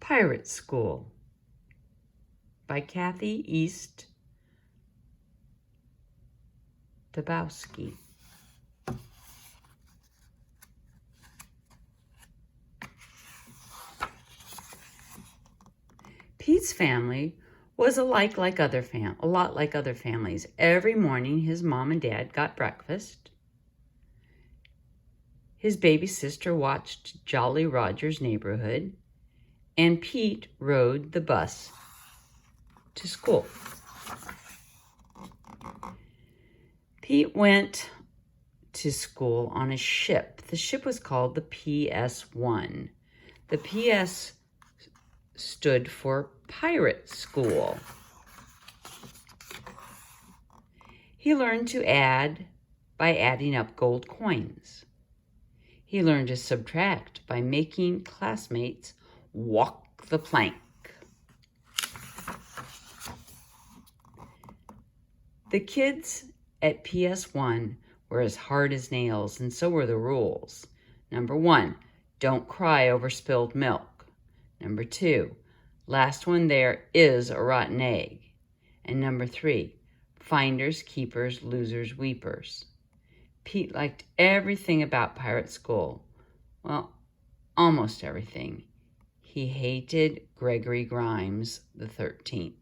Pirate School by Kathy East Dabowski. Pete's family was a lot like other families. Every morning his mom and dad got breakfast. His baby sister watched Jolly Roger's Neighborhood, and Pete rode the bus to school. Pete went to school on a ship. The ship was called the PS-1. The PS stood for Pirate School. He learned to add by adding up gold coins. He learned to subtract by making classmates walk the plank. The kids at PS-1 were as hard as nails, and so were the rules. Number 1, don't cry over spilled milk. Number 2, last one there is a rotten egg. And number 3, finders, keepers, losers, weepers. Pete liked everything about Pirate School. Well, almost everything. He hated Gregory Grimes the 13th.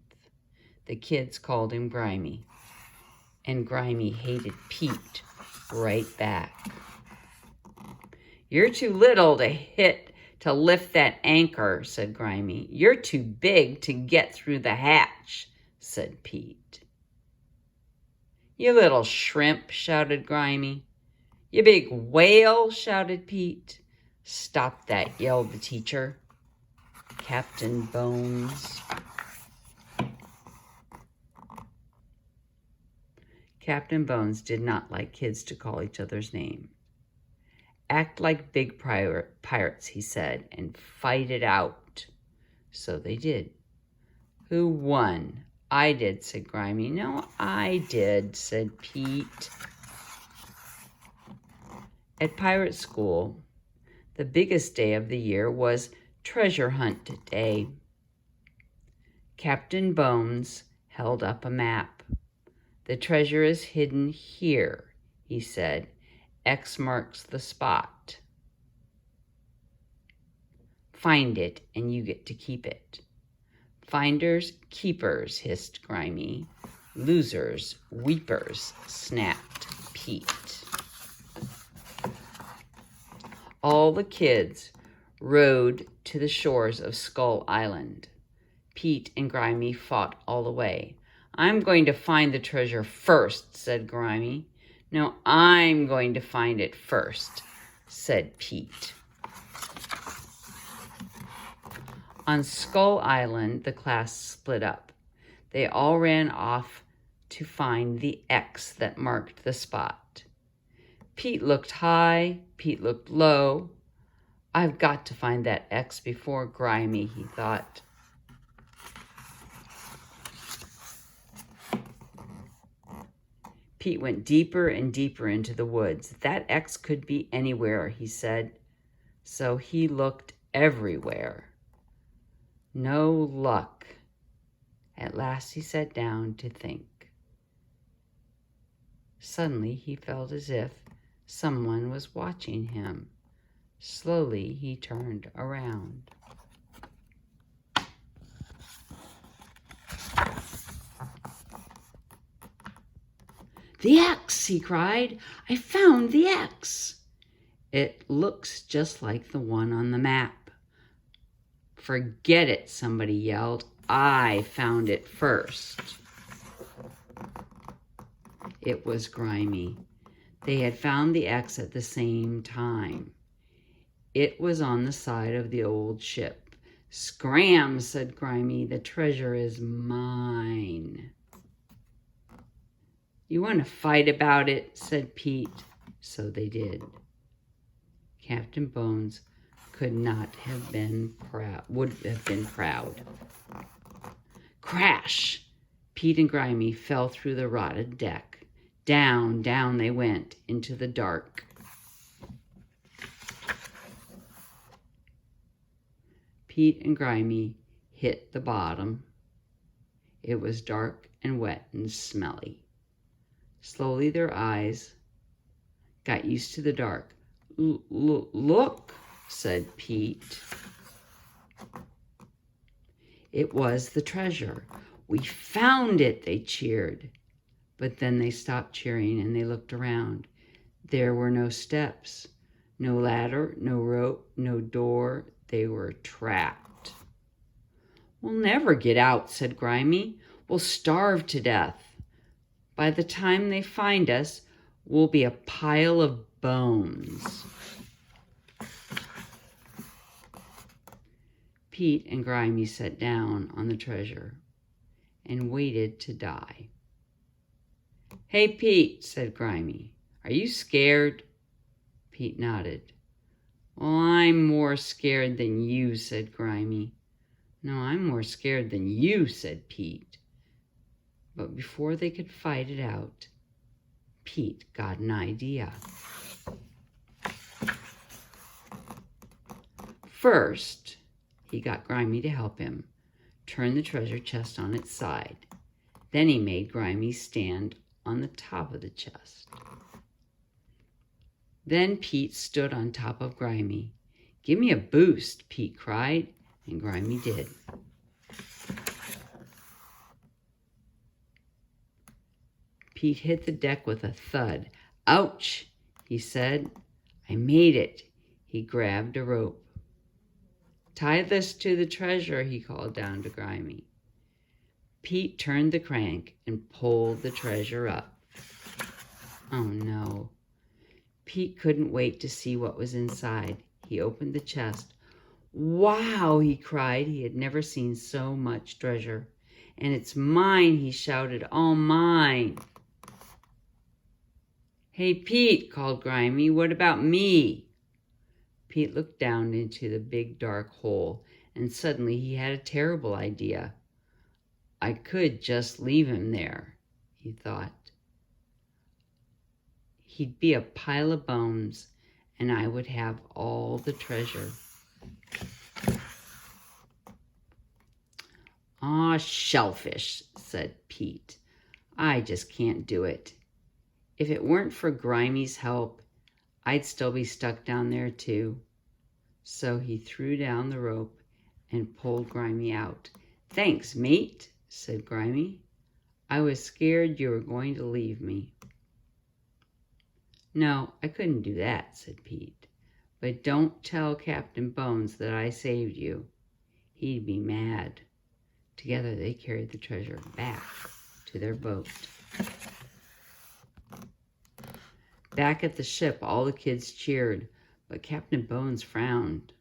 The kids called him Grimy. And Grimy hated Pete right back. You're too little to lift that anchor, said Grimy. You're too big to get through the hatch, said Pete. You little shrimp, shouted Grimy. You big whale, shouted Pete. Stop that, yelled the teacher. Captain Bones. Captain Bones did not like kids to call each other's name. Act like big pirates, he said, and fight it out. So they did. Who won? I did, said Grimy. No, I did, said Pete. At Pirate School, the biggest day of the year was Treasure Hunt Day. Captain Bones held up a map. The treasure is hidden here, he said. X marks the spot. Find it and you get to keep it. Finders, keepers, hissed Grimy. Losers, weepers, snapped Pete. All the kids rowed to the shores of Skull Island. Pete and Grimy fought all the way. I'm going to find the treasure first, said Grimy. No, I'm going to find it first, said Pete. On Skull Island, the class split up. They all ran off to find the X that marked the spot. Pete looked high, Pete looked low. I've got to find that X before Grimy, he thought. Pete went deeper and deeper into the woods. That X could be anywhere, he said. So he looked everywhere. No luck. At last he sat down to think. Suddenly he felt as if someone was watching him. Slowly he turned around. The X, he cried. I found the X. It looks just like the one on the map. Forget it, somebody yelled. I found it first. It was Grimy. They had found the X at the same time. It was on the side of the old ship. Scram, said Grimy. The treasure is mine. You want to fight about it, said Pete. So they did. Captain Bones would have been proud. Crash! Pete and Grimy fell through the rotted deck. Down, down they went into the dark. Pete and Grimy hit the bottom. It was dark and wet and smelly. Slowly their eyes got used to the dark. Look, said Pete. It was the treasure. We found it, they cheered. But then they stopped cheering and they looked around. There were no steps, no ladder, no rope, no door. They were trapped. We'll never get out, said Grimy. We'll starve to death. By the time they find us, we'll be a pile of bones. Pete and Grimy sat down on the treasure and waited to die. Hey, Pete, said Grimy, are you scared? Pete nodded. Well, I'm more scared than you, said Grimy. No, I'm more scared than you, said Pete. But before they could fight it out, Pete got an idea. First, he got Grimy to help him turn the treasure chest on its side. Then he made Grimy stand on the top of the chest. Then Pete stood on top of Grimy. Give me a boost, Pete cried, and Grimy did. Pete hit the deck with a thud. Ouch, he said. I made it. He grabbed a rope. Tie this to the treasure, he called down to Grimy. Pete turned the crank and pulled the treasure up. Oh no. Pete couldn't wait to see what was inside. He opened the chest. Wow, he cried. He had never seen so much treasure. And it's mine, he shouted. All mine. Hey, Pete, called Grimy. What about me? Pete looked down into the big dark hole, and suddenly he had a terrible idea. I could just leave him there, he thought. He'd be a pile of bones, and I would have all the treasure. Aw, shellfish, said Pete. I just can't do it. If it weren't for Grimy's help, I'd still be stuck down there too. So he threw down the rope and pulled Grimy out. Thanks, mate, said Grimy. I was scared you were going to leave me. No, I couldn't do that, said Pete. But don't tell Captain Bones that I saved you. He'd be mad. Together they carried the treasure back to their boat. Back at the ship, all the kids cheered, but Captain Bones frowned.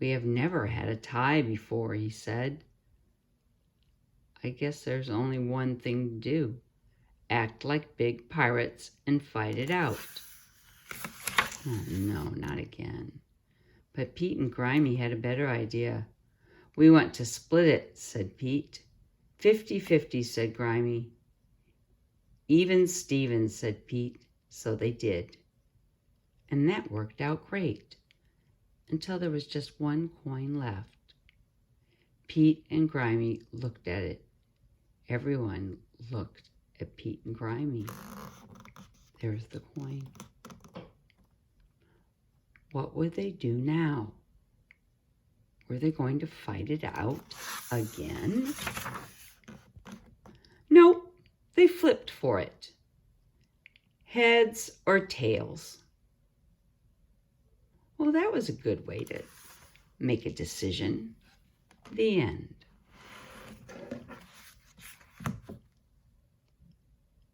We have never had a tie before, he said. I guess there's only one thing to do. Act like big pirates and fight it out. Oh, no, not again. But Pete and Grimy had a better idea. We want to split it, said Pete. 50-50, said Grimy. Even Stevens, said Pete. So they did. And that worked out great, until there was just one coin left. Pete and Grimy looked at it. Everyone looked at Pete and Grimy. There's the coin. What would they do now? Were they going to fight it out again? Nope, they flipped for it. Heads or tails? Well, that was a good way to make a decision. The end.